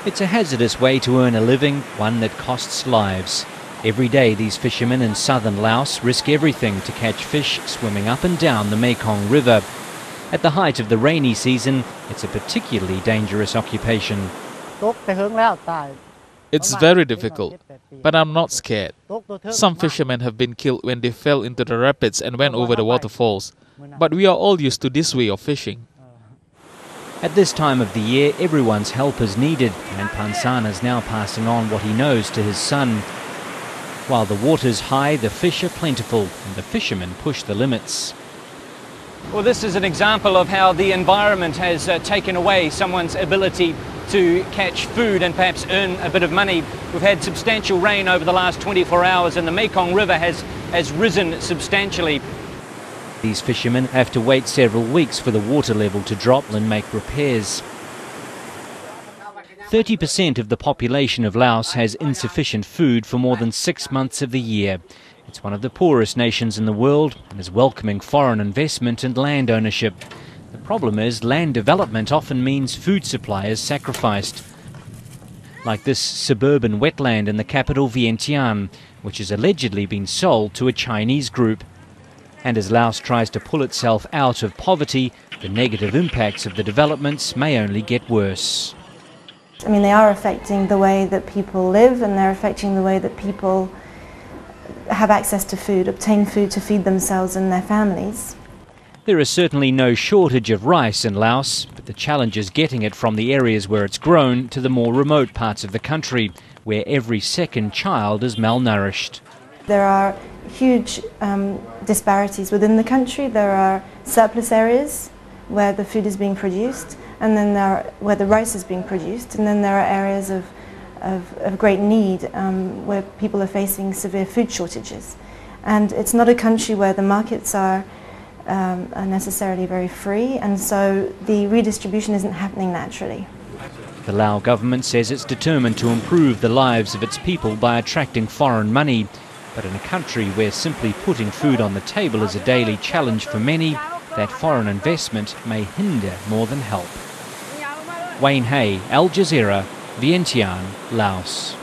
It's a hazardous way to earn a living, one that costs lives. Every day these fishermen in southern Laos risk everything to catch fish swimming up and down the Mekong River. At the height of the rainy season, it's a particularly dangerous occupation. It's very difficult, but I'm not scared. Some fishermen have been killed when they fell into the rapids and went over the waterfalls. But we are all used to this way of fishing. At this time of the year, everyone's help is needed, and Pansan is now passing on what he knows to his son. While the water's high, the fish are plentiful, and the fishermen push the limits. Well, this is an example of how the environment has taken away someone's ability to catch food and perhaps earn a bit of money. We've had substantial rain over the last 24 hours, and the Mekong River has risen substantially. These fishermen have to wait several weeks for the water level to drop and make repairs. 30% of the population of Laos has insufficient food for more than 6 months of the year. It's one of the poorest nations in the world and is welcoming foreign investment and land ownership. The problem is land development often means food supply is sacrificed. Like this suburban wetland in the capital Vientiane, which has allegedly been sold to a Chinese group. And as Laos tries to pull itself out of poverty, the negative impacts of the developments may only get worse. I mean, they are affecting the way that people live, and they're affecting the way that people have access to food, obtain food to feed themselves and their families. There is certainly no shortage of rice in Laos, but the challenge is getting it from the areas where it's grown to the more remote parts of the country, where every second child is malnourished. There are huge disparities within the country. There are surplus areas where the food is being produced, and then where the rice is being produced, and then there are areas of great need where people are facing severe food shortages. And it's not a country where the markets are necessarily very free, and so the redistribution isn't happening naturally. The Lao government says it's determined to improve the lives of its people by attracting foreign money. But in a country where simply putting food on the table is a daily challenge for many, that foreign investment may hinder more than help. Wayne Hay, Al Jazeera, Vientiane, Laos.